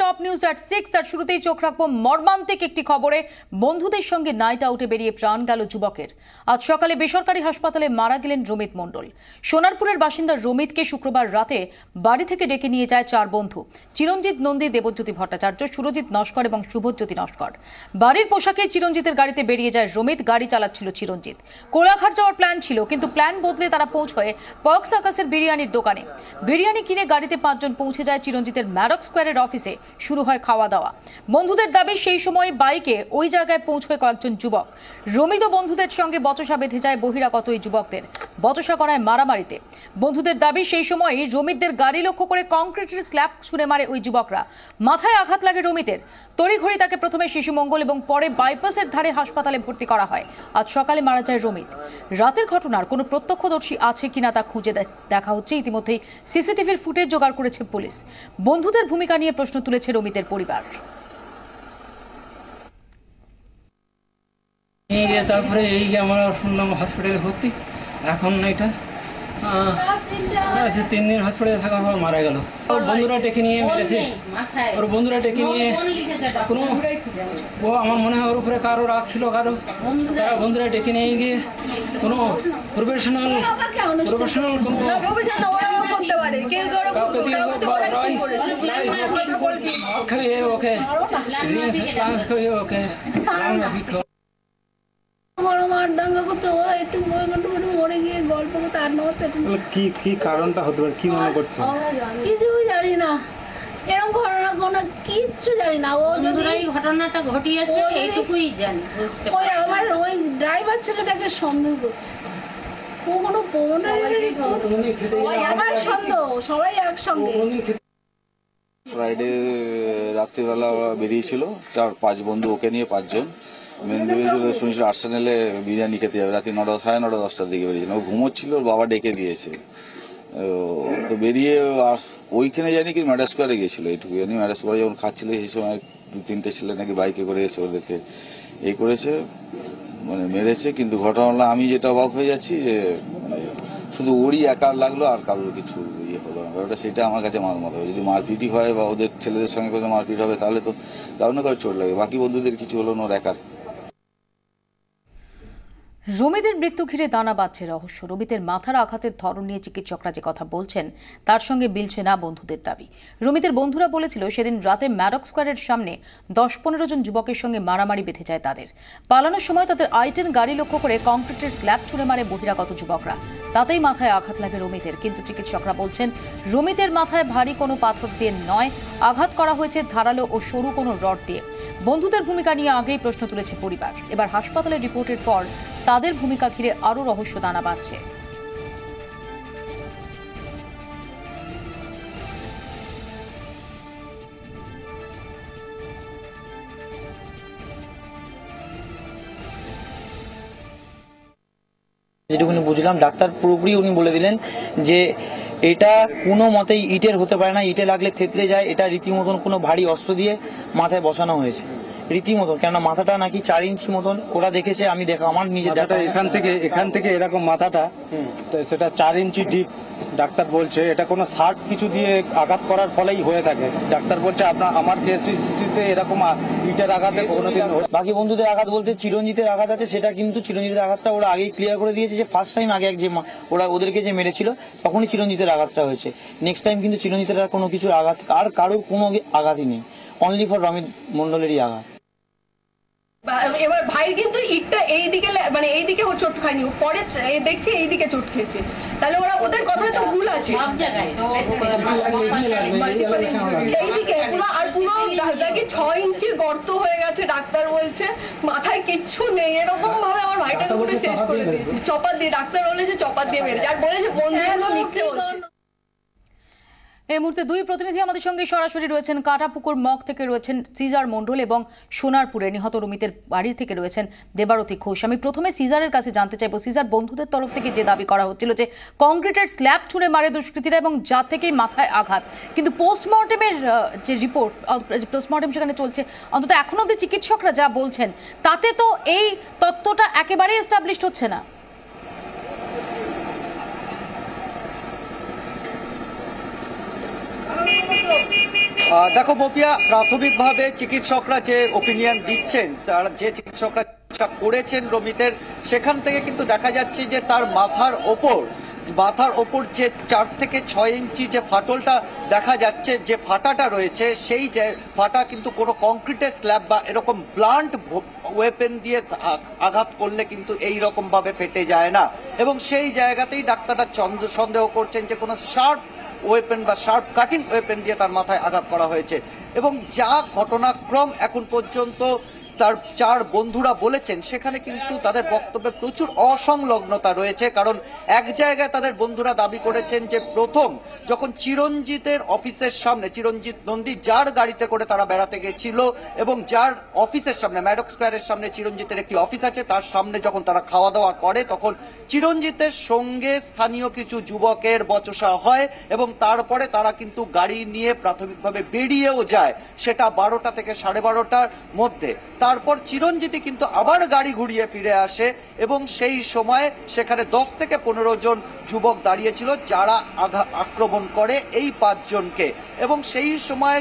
Top news এট 6 আর শুরুতেই চোখ রাখবো মর্মান্তিক একটি খবরে। বন্ধুদের সঙ্গে নাইট আউটে বেরিয়ে প্রাণ গেল যুবকের। আজ সকালে বেসরকারি হাসপাতালে মারা গেলেন রমিত মণ্ডল। সোনারপুরের বাসিন্দা রমিতকে শুক্রবার রাতে বাড়ি থেকে ডেকে নিয়ে যায় চার বন্ধু, চিরঞ্জিত নন্দী, দেবজ্যোতি ভট্টাচার্য, সুরজিৎ নস্কর এবং শুভজ্যোতি নস্কর। বাড়ির পোশাকে চিরঞ্জিতের গাড়িতে বেরিয়ে যায় রমিত। গাড়ি চালাচ্ছিল চিরঞ্জিত। কোলাঘাট যাওয়ার প্ল্যান ছিল, কিন্তু প্ল্যান বদলে তারা পৌঁছয় পক সার্কাসের বিরিয়ানির দোকানে। বিরিয়ানি কিনে গাড়িতে পাঁচজন পৌঁছে যায় চিরঞ্জিতের ম্যারক স্কোয়ারের অফিসে। শুরু হয় খাওয়া দাওয়া। বন্ধুদের দাবি সেই সময় বাইকে ওই জায়গায় পৌঁছয় কয়েকজন যুবক। রমিত বন্ধুদের সঙ্গে বচসা বেঁধে যায় বহিরাগত এই যুবকদের। বচসা করায় মারামারিতে। বন্ধুদের দাবি সেই সময় রমিতদের গাড়ি লক্ষ্য করে কংক্রিটের স্ল্যাব ছুঁড়ে মারে ওই যুবকরা। মাথায় আঘাত লাগে রমিতের। তড়িঘড়ি তাকে প্রথমে শিশু মঙ্গল এবং পরে বাইপাসের ধারে হাসপাতালে ভর্তি করা হয়। আজ সকালে মারা যায় রমিত। রাতের ঘটনার কোনো প্রত্যক্ষদর্শী আছে কিনা তা খুঁজে দেখা হচ্ছে। ইতিমধ্যেই সিসিটিভির ফুটেজ জোগাড় করেছে পুলিশ। বন্ধুদের ভূমিকা নিয়ে প্রশ্ন তুলেছে রমিতের পরিবার। তারপরে এই আমরা শুনলাম হসপিটালে ভর্তি। এখন এটা 3 দিন হসপিটালে থাকার পর মারা গেল। ওর বন্ধুরা ডেকে নিয়ে মেরেছে। ওর বন্ধুরা ডেকে নিয়ে কোনো ও আমার মনে হয় ওর উপরে কারো রাগ ছিল, তারা বন্ধুরা ডেকে নিয়ে গিয়ে কোনো প্রফেশনাল ওকে কি কারণটা হতে পারে, কি মনে করছে? কিছুই জানি না, এরকম ঘটনা কোনো কিচ্ছু জানি না। ও যদি ঘটনাটা ঘটিয়েছে এইটুকুই জানি। ওই আমার ওই ড্রাইভার ছেলেটাকে সন্দেহ করছে। ও কোনো আমার সন্দেহ, সবাই একসঙ্গে। ফ্রাইডে রাত্রিবেলা বেরিয়েছিল 4-5 বন্ধু, ওকে নিয়ে 5 জন। মেদিনীপুরে শুনেছিল আর্সেনালে বিরিয়ানি খেতে যাবে। রাত্রি 9, 9:30, 10টার দিকে বেরিয়েছিল। ও ঘুমোচ্ছিল, ওর বাবা ডেকে দিয়েছে। তো বেরিয়ে ওইখানে জানি কি ম্যাডাস স্কোয়ারে গিয়েছিল। এইটুকু জানি ম্যাডাস স্কোয়ারে যখন খাচ্ছিল সেই সময় 2-3টে ছেলে নাকি বাইকে করে এসে ওদেরকে এই করেছে, মানে মেরেছে। কিন্তু ঘটনা আমি যেটা অবাক হয়ে যাচ্ছি যে মানে শুধু ওরই একার লাগলো, আর কারোর কিছু ইয়ে হলো না। ব্যাপারটা সেটা আমার কাছে মারমত হবে। যদি মারপিটই হয় বা ওদের ছেলেদের সঙ্গে কোনো মারপিট হবে তাহলে তো কারো না কারো চোট লাগে। বাকি বন্ধুদের কিছু হলো না, ওর একার। রমিতের মৃত্যু ঘিরে দানা বাঁধছে রহস্য। রমিতের মাথার আঘাতের ধরন নিয়ে চিকিৎসকরা যে কথা বলছেন তার সঙ্গে মিলছে না বন্ধুদের দাবি। রমিতের বন্ধুরা বলেছিল সেদিন রাতে ম্যারক স্কোয়ারের সামনে 10-15 জন যুবকের সঙ্গে মারামারি বেঁধে যায় তাদের। পালানোর সময় তাদের i10 গাড়ি লক্ষ্য করে কংক্রিটের স্ল্যাব ছুঁড়ে মারে বহিরাগত যুবকরা। তাতেই মাথায় আঘাত লাগে রমিতের। কিন্তু চিকিৎসকরা বলছেন রমিতের মাথায় ভারী কোনো পাথর দিয়ে নয়, আঘাত করা হয়েছে ধারালো ও সরু কোনো রড দিয়ে। বন্ধুদের ভূমিকা নিয়ে আগেই প্রশ্ন তুলেছে পরিবার। এবার হাসপাতালের রিপোর্টের পর তাদের ভূমিকা ঘিরে আরও রহস্য দানা বাঁধছে। যেটুকুনি বুঝলাম, ডাক্তার পুরোপুরি উনি বলে দিলেন যে এটা কোনো মতেই ইটের হতে পারে না, ইটে লাগলে থেতলে যায়। এটা রীতিমতন কোনো ভারী অস্ত্র দিয়ে মাথায় বসানো হয়েছে রীতিমতন। কেননা মাথাটা নাকি 4 ইঞ্চি মতন ওরা দেখেছে। আমি আমার নিজের ডাটা এখান থেকে এরকম মাথাটা, সেটা 4 ইঞ্চি ডিপ। ডাক্তার বলছে এটা কোনো শার্ট কিছু দিয়ে আঘাত করার ফলেই হয়ে থাকে। ডাক্তার বলছে আমার কেসটিতে এরকম ইটের আঘাতে কোনোদিন। বাকি বন্ধুদের আঘাত বলতে চিরঞ্জিতের আঘাত আছে, সেটা কিন্তু চিরঞ্জিতের আঘাতটা ওরা আগেই ক্লিয়ার করে দিয়েছে যে ফার্স্ট টাইম আগে যে ওরা ওদেরকে যে মেরেছিল তখনই চিরঞ্জিতের আঘাতটা হয়েছে। নেক্সট টাইম কিন্তু চিরঞ্জিতের আর কোনো কিছুর আঘাত, আর কারোর কোনো আঘাতই নেই, অনলি ফর রমিত মণ্ডলেরই আঘাত। এবার ভাইয়ের কিন্তু ইটটা এইদিকে, মানে এইদিকে ও চোট খায়নি, ও পরে দেখছি এইদিকে চোট খেয়েছে। তাহলে ওদের কথায় তো ভুল আছে। এইদিকে পুরো, আর পুরো 6 ইঞ্চি গর্ত হয়ে গেছে। ডাক্তার বলছে মাথায় কিচ্ছু নেই। এরকম ভাবে আমার ভাইটাকে পুরো শেষ করে দিয়েছে চপার দিয়ে। ডাক্তার বলেছে চপার দিয়ে মেরেছে, আর বলেছে বন্ধুগুলো মিথ্যে বলছে। এই মুহূর্তে দুই প্রতিনিধি আমাদের সঙ্গে সরাসরি রয়েছেন। কাটাপুকুর মগ থেকে রয়েছেন সিজার মণ্ডল এবং সোনারপুরে নিহত রমিতের বাড়ি থেকে রয়েছেন দেবারতী ঘোষ। আমি প্রথমে সিজারের কাছে জানতে চাইবো, সিজার, বন্ধুদের তরফ থেকে যে দাবি করা হচ্ছিল যে কংক্রিটের স্ল্যাব ছুঁড়ে মারে দুষ্কৃতীরা এবং যা থেকেই মাথায় আঘাত, কিন্তু পোস্টমর্টেমের যে রিপোর্ট, পোস্টমর্টেম সেখানে চলছে, অন্তত এখন অবধি চিকিৎসকরা যা বলছেন তাতে তো এই তত্ত্বটা একেবারেই এস্টাবলিশড হচ্ছে না। দেখো বপিয়া, প্রাথমিকভাবে চিকিৎসকরা যে ওপিনিয়ন দিচ্ছেন, তারা যে চিকিৎসকরা করেছেন রমিতের, সেখান থেকে কিন্তু দেখা যাচ্ছে যে তার মাথার ওপর যে 4 থেকে 6 ইঞ্চি যে ফাটলটা দেখা যাচ্ছে, যে ফাটাটা রয়েছে, সেই যে ফাটা কিন্তু কোনো কংক্রিটের স্ল্যাব বা এরকম ব্লান্ট ওয়েপেন দিয়ে আঘাত করলে কিন্তু এই রকম ভাবে ফেটে যায় না। এবং সেই জায়গাতেই ডাক্তাররা সন্দেহ করছেন যে কোনো শার্প ওয়েপেন বা শার্প কাটিং ওয়েপেন দিয়ে তার মাথায় আঘাত করা হয়েছে। এবং যা ঘটনাক্রম এখন পর্যন্ত তার 4 বন্ধুরা বলেছেন, সেখানে কিন্তু তাদের বক্তব্যে প্রচুর অসংলগ্নতা রয়েছে। কারণ এক জায়গায় তাদের বন্ধুরা দাবি করেছেন যে প্রথম যখন চিরঞ্জিতের অফিসের সামনে, চিরঞ্জিত নন্দী যার গাড়িতে করে তারা বেড়াতে গেছিল এবং যার অফিসের সামনে, ম্যাডক স্কোয়ারের সামনে চিরঞ্জিতের একটি অফিস আছে, তার সামনে যখন তারা খাওয়া দাওয়া করে, তখন চিরঞ্জিতের সঙ্গে স্থানীয় কিছু যুবকের বচসা হয় এবং তারপরে তারা কিন্তু গাড়ি নিয়ে প্রাথমিকভাবে বেরিয়েও যায়, সেটা 12টা থেকে 12:30টার মধ্যে। তারপর চিরঞ্জিতি কিন্তু আবার গাড়ি ঘুরিয়ে ফিরে আসে এবং সেই সময় সেখানে 10 থেকে 15 জন যুবক দাঁড়িয়েছিল, যারা আক্রমণ করে এই 5 জনকে। এবং সেই সময়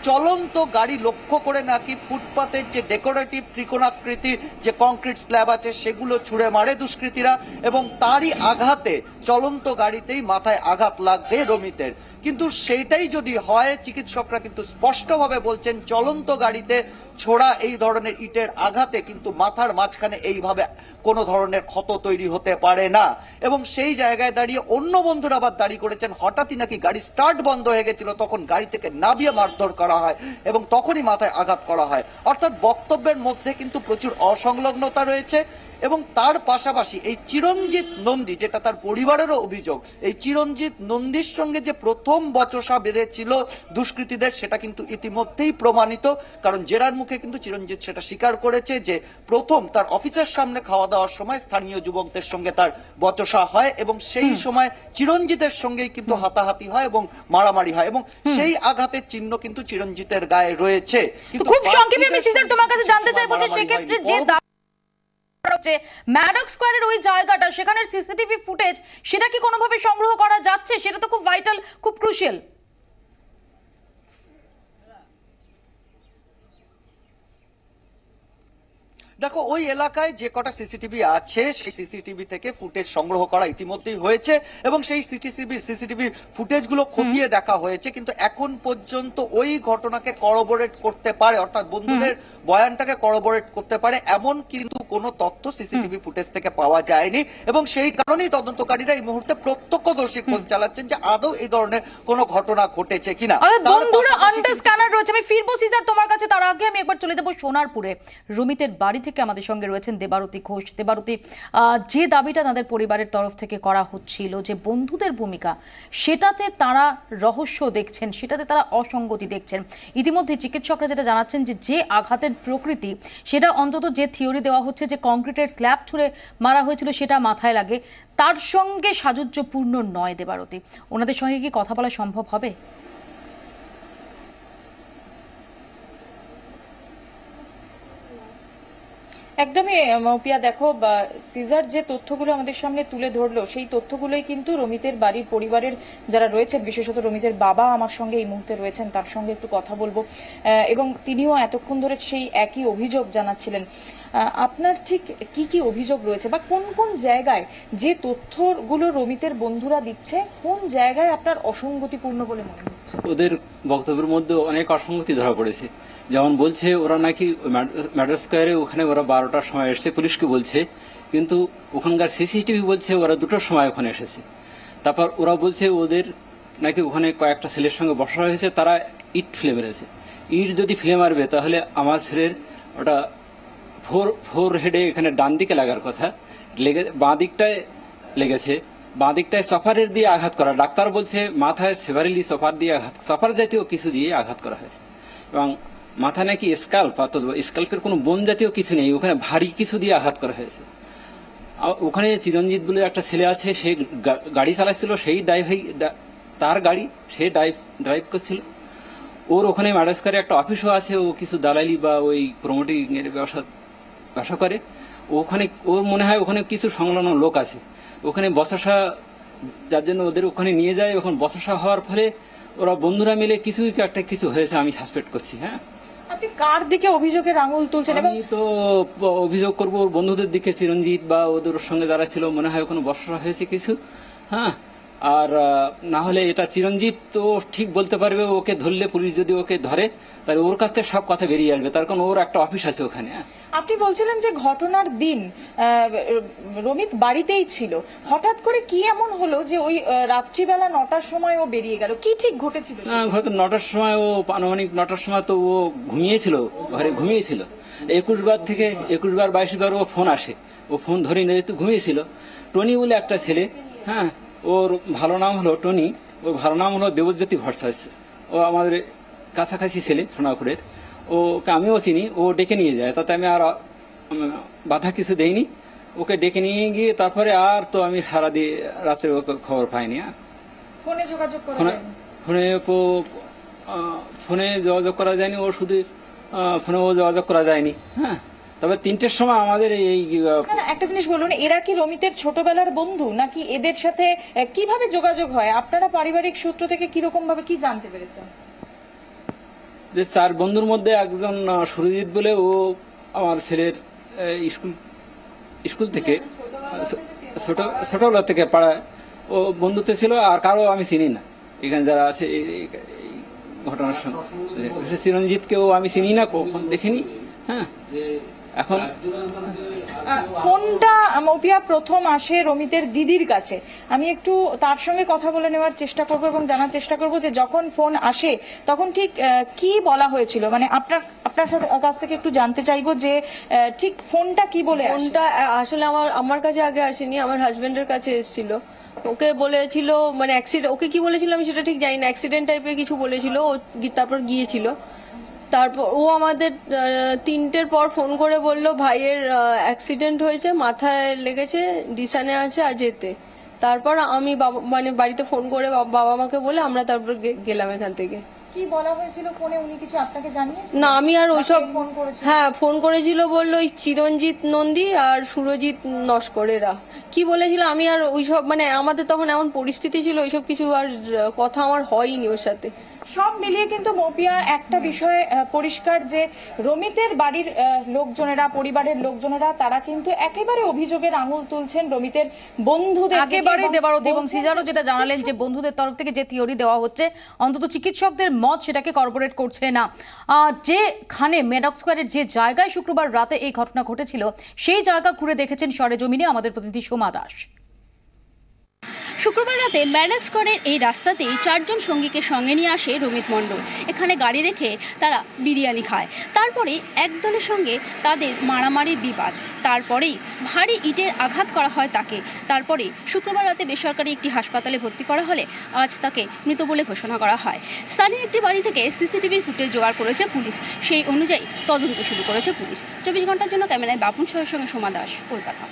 চলন্ত গাড়ি লক্ষ্য করে নাকি ফুটপাতের যে ডেকোরেটিভ ত্রিকোণাকৃতি যে কংক্রিট স্ল্যাব আছে, সেগুলো ছুঁড়ে মারে দুষ্কৃতীরা এবং তারই আঘাতে চলন্ত গাড়িতেই মাথায় আঘাত লাগবে রমিতের। কিন্তু সেইটাই যদি হয়, চিকিৎসকরা কিন্তু স্পষ্টভাবে বলছেন চলন্ত গাড়িতে ছোড়া এই ধরনের ইটের আঘাতে কিন্তু মাথার মাঝখানে এইভাবে কোনো ধরনের ক্ষত তৈরি হতে পারে না। এবং সেই জায়গায় দাঁড়িয়ে অন্য বন্ধুরা আবার দাঁড়ি করেছেন হঠাৎই নাকি গাড়ি স্টার্ট বন্ধ হয়ে গেছিল, তখন গাড়ি থেকে নামিয়ে মারধর করা হয় এবং তখনই মাথায় আঘাত করা হয়। অর্থাৎ বক্তব্যের মধ্যে কিন্তু প্রচুর অসংলগ্নতা রয়েছে। এবং তার পাশাপাশি এই চিরঞ্জিত নন্দী, যেটা তার পরিবারেরও অভিযোগ, এই চিরঞ্জিত নন্দীর সঙ্গে যে প্রথম বচসা বেঁধেছিল দুষ্কৃতীদের, সেটা কিন্তু ইতিমধ্যেই প্রমাণিত। কারণ জেরার মুখে কিন্তু চিরঞ্জিত সেটা স্বীকার করেছে যে প্রথম তার অফিসের সামনে খাওয়া দাওয়ার সময় স্থানীয় যুবকদের সঙ্গে তার বচসা হয় এবং সেই সময় চিরঞ্জিতের সঙ্গেই কিন্তু হাতাহাতি হয় এবং মারামারি হয় এবং সেই আঘাতের চিহ্ন কিন্তু চিরঞ্জিতের গায়ে রয়েছে। খুব সংক্ষেপে আমি সিজার তোমার কাছে জানতে চাইবো যে সেক্ষেত্রে যে ম্যাডক স্কোয়ারের ওই জায়গাটা, সেখানের সিসিটিভি ফুটেজ, সেটা কি কোনোভাবে সংগ্রহ করা যাচ্ছে? সেটা তো খুব ভাইটাল, খুব ক্রুশিয়াল। দেখো, ওই এলাকায় যে কটা সিসিটিভি আছে, সেই সিসিটিভি থেকে ফুটেজ সংগ্রহ করা ইতিমধ্যেই হয়েছে এবং সেই সিসিটিভি ফুটেজগুলো খতিয়ে দেখা হয়েছে। কিন্তু এখন পর্যন্ত ওই ঘটনাকে করোবোরেট করতে পারে, অর্থাৎ বন্ধুদের বয়ানটাকে করোবোরেট করতে পারে এমন কিন্তু কোনো তথ্য সিসিটিভি ফুটেজ থেকে পাওয়া যায়নি। এবং সেই কারণেই তদন্তকারীরা এই মুহূর্তে প্রত্যক্ষদর্শী খোঁজ চালাচ্ছেন যে আদৌ এই ধরনের কোনো ঘটনা ঘটেছে কিনা। বন্ধুরা আন্ডার স্ক্যানার রয়েছে। আমি ফিরবো সিজার তোমার কাছে, তার আগে আমি একবার চলে যাবো সোনারপুরে। রমিতের বাড়ি থেকে আমাদের সঙ্গে রয়েছেন দেবারতী ঘোষ। দেবারতী, যে দাবিটা তাদের পরিবারের তরফ থেকে করা হচ্ছিল যে বন্ধুদের ভূমিকা, সেটাতে তারা রহস্য দেখছেন, সেটাতে তারা অসঙ্গতি দেখছেন। ইতিমধ্যে চিকিৎসকরা যেটা জানাচ্ছেন যে আঘাতের প্রকৃতি, সেটা অন্তত যে থিওরি দেওয়া হচ্ছে যে কংক্রিটের স্ল্যাব ছুঁড়ে মারা হয়েছিল সেটা মাথায় লাগে, তার সঙ্গে সাযুজ্যপূর্ণ নয়। দেবারতী, ওনাদের সঙ্গে কি কথা বলা সম্ভব হবে? একদমই মৌপিয়া, দেখো সিজার যে তথ্যগুলো আমাদের সামনে তুলে ধরলো, সেই তথ্যগুলোই কিন্তু রমিতের বাড়ির পরিবারের যারা রয়েছেন, বিশেষত রমিতের বাবা আমার সঙ্গে এই মুহূর্তে রয়েছেন, তার সঙ্গে একটু কথা বলবো। এবং তিনিও এতক্ষণ ধরে সেই একই অভিযোগ জানাচ্ছিলেন। আপনার ঠিক কি কি অভিযোগ রয়েছে বা কোন কোন জায়গায় যে তথ্যগুলো রমিতের বন্ধুরা দিচ্ছে, কোন জায়গায় আপনার অসঙ্গতিপূর্ণ বলে মনে হচ্ছে? ওদের বক্তব্যের মধ্যে অনেক অসঙ্গতি ধরা পড়েছে। যেমন বলছে ওরা নাকি ম্যাডক স্কোয়ারে ওখানে ওরা 12টার সময় এসেছে, পুলিশকে বলছে, কিন্তু ওখানকার সিসিটিভি বলছে ওরা 2টোর সময় ওখানে এসেছে। তারপর ওরা বলছে ওদের নাকি ওখানে কয়েকটা ছেলের সঙ্গে বসা হয়েছে, তারা ইট ফেলে মেরেছে। ইট যদি ফেলে মারবে তাহলে আমার ছেলের ওটা ফোর হেডে এখানে ডান দিকে লাগার কথা, বাঁ দিকটায় লেগেছে, বাঁ দিকটায় সফারের দিয়ে আঘাত করা। ডাক্তার বলছে মাথায় সেভারেলি সফার দিয়ে আঘাত, সফার জাতীয় কিছু দিয়ে আঘাত করা হয়েছে এবং মাথা নাকি স্কাল্প, স্কাল্পের কোনো বোন জাতীয় কিছু নেই, ওখানে ভারী কিছু দিয়ে আঘাত করা হয়েছে। ওখানে চিরঞ্জিত বলে একটা ছেলে আছে, সে গাড়ি চালাচ্ছিল, সেই তার গাড়ি সে ড্রাইভ করছিল। ওর ওখানে ম্যাডাস্কারে একটা অফিসও আছে, ও কিছু দালালি বা ওই প্রমোটিং এর ব্যবসা করে। ওখানে ওর মনে হয় ওখানে কিছু সংলগ্ন লোক আছে, ওখানে বচসা, যার জন্য ওদের ওখানে নিয়ে যায়। ওখানে বচসা হওয়ার ফলে ওরা বন্ধুরা মিলে কিছু হয়েছে আমি সাসপেক্ট করছি। হ্যাঁ, আপনি কার দিকে অভিযোগের আঙুল তুলছেন? এবং আমি তো অভিযোগ করবো ওর বন্ধুদের দিকে, চিরঞ্জিত বা ওদের সঙ্গে যারা ছিল, মনে হয় কোনো বর্ষা হয়েছে কিছু। হ্যাঁ, আর না হলে এটা চিরঞ্জিত তো ঠিক বলতে পারবে, ওকে ধরলে পুলিশ যদি ওকে ধরে তাহলে ওর কাছ থেকে সব কথা বেরিয়ে আসবে, তার কারণ ওর একটা অফিস আছে ওখানে। আপনি বলছিলেন যে ঘটনার দিন রমিত বাড়িতেই ছিল, হঠাৎ করে কি এমন হলো যে ওই রাত্রিবেলা 9টার সময় ও বেরিয়ে গেল? কি ঠিক ঘটেছিল? হয়তো 9টার সময়, ও আনুমানিক 9টার সময় তো ও ঘুমিয়েছিল, ঘরে ঘুমিয়েছিল। 21 বার থেকে 21 বার 22 বার ও ফোন আসে, ও ফোন ধরে নিয়ে যেহেতু ঘুমিয়েছিল। টনি বলে একটা ছেলে, হ্যাঁ, ওর ভালো নাম হলো টনি, ওর ভালো নাম হলো দেবজ্যোতি ভট্টাচার্য। ও আমাদের কাছাকাছি ছেলে, সোনাপুরের। ওকে আমিও চিনি। ও ডেকে নিয়ে যায়, তাতে আমি আর বাধা কিছু দেইনি। ওকে ডেকে নিয়ে গিয়ে তারপরে আর তো আমি সারা দিয়ে রাত্রে ওকে খবর পাইনি। ফোনে যোগাযোগ ফোনে যোগাযোগ করা যায়নি, ও শুধু ফোনেও যোগাযোগ করা যায়নি। হ্যাঁ, তবে 3টের সময় আমাদের এই একটা জিনিস বলুন, এরা কি রমিতের ছোটবেলার বন্ধু, নাকি এদের সাথে কিভাবে যোগাযোগ হয়? আপনারা পারিবারিক সূত্র থেকে কিরকম ভাবে কি জানতে পেরেছেন? যে 4 বন্ধুর মধ্যে একজন সুরজিৎ বলে, ও আমার ছেলের স্কুল থেকে ছোটবেলা থেকে পাড়ায় ও বন্ধুত্ব ছিল, আর কারো আমি চিনি না এখানে যারা আছে এই ঘটনার সঙ্গে। চিরঞ্জিতকেও আমি চিনি না, কখন দেখিনি। হ্যাঁ, এখন ফোনটা মৌপিয়া প্রথম আসে রমিতের দিদির কাছে। আমি একটু তার সঙ্গে কথা বলে নেওয়ার চেষ্টা করব এবং জানার চেষ্টা করব যে যখন ফোন আসে তখন ঠিক কি বলা হয়েছিল। মানে আপনার কাছ থেকে একটু জানতে চাইবো যে ঠিক ফোনটা কি বলে। ফোনটা আসলে আমার কাছে আগে আসেনি, আমার হাজবেন্ডের কাছে এসেছিল। ওকে বলেছিল, মানে অ্যাক্সিডেন্ট, ওকে কি বলেছিল আমি সেটা ঠিক জানি না, অ্যাক্সিডেন্ট টাইপের কিছু বলেছিল। ও তারপর গিয়েছিল। তারপর ও আমাদের 3টের পর ফোন করে বলল ভাইয়ের অ্যাক্সিডেন্ট হয়েছে, মাথায় লেগেছে, ডিসানে আছে, আর যেতে। তারপর আমি মানে বাড়িতে ফোন করে বাবা মাকে বলে আমরা তারপর গেলাম এখান থেকে। কি বলা হয়েছিল ফোনে? উনি কিছু আপনাকে জানিয়েছেন? না, আমি আর ওইসব, হ্যাঁ ফোন করেছিল, বললো ওই চিরঞ্জিত নন্দী আর সুরজিৎ নস্করেরা কি বলেছিল। আমি আর ওইসব, মানে আমাদের তখন এমন পরিস্থিতি ছিল, ওইসব কিছু আর কথা আমার হয়নি ওর সাথে। সব মিলিয়ে কিন্তু মৌপিয়া একটা বিষয় পরিষ্কার যে রমিতের বাড়ির লোকজনেরা, পরিবারের লোকজনেরা, তারা কিন্তু একেবারে অভিযোগের আঙুল তুলছেন রমিতের বন্ধুদের। একেবারে দেবারতী এবং সিজারও যেটা জানালেন যে বন্ধুদের তরফ থেকে যে থিওরি দেওয়া হচ্ছে, অন্তত চিকিৎসকদের মত সেটাকে কর্পোরেট করছে না। যেখানে মেডক স্কোয়ারের যে জায়গায় শুক্রবার রাতে এই ঘটনা ঘটেছিল, সেই জায়গা ঘুরে দেখেছেন সরেজমিনে আমাদের প্রতিনিধি সোমা দাস। শুক্রবার রাতে মেডক স্কোয়ারের এই রাস্তাতেই 4 জন সঙ্গীকে সঙ্গে নিয়ে আসে রমিত মণ্ডল। এখানে গাড়ি রেখে তারা বিরিয়ানি খায়। তারপরে একদলের সঙ্গে তাদের মারামারি বিবাদ, তারপরেই ভারী ইটের আঘাত করা হয় তাকে। তারপরে শুক্রবার রাতে বেসরকারি একটি হাসপাতালে ভর্তি করা হলে আজ তাকে মৃত বলে ঘোষণা করা হয়। স্থানীয় একটি বাড়ি থেকে সিসিটিভির ফুটেজ জোগাড় করেছে পুলিশ, সেই অনুযায়ী তদন্ত শুরু করেছে পুলিশ। 24 ঘন্টার জন্য ক্যামেরায় বাপুন সহের সঙ্গে সোমা দাস, কলকাতা।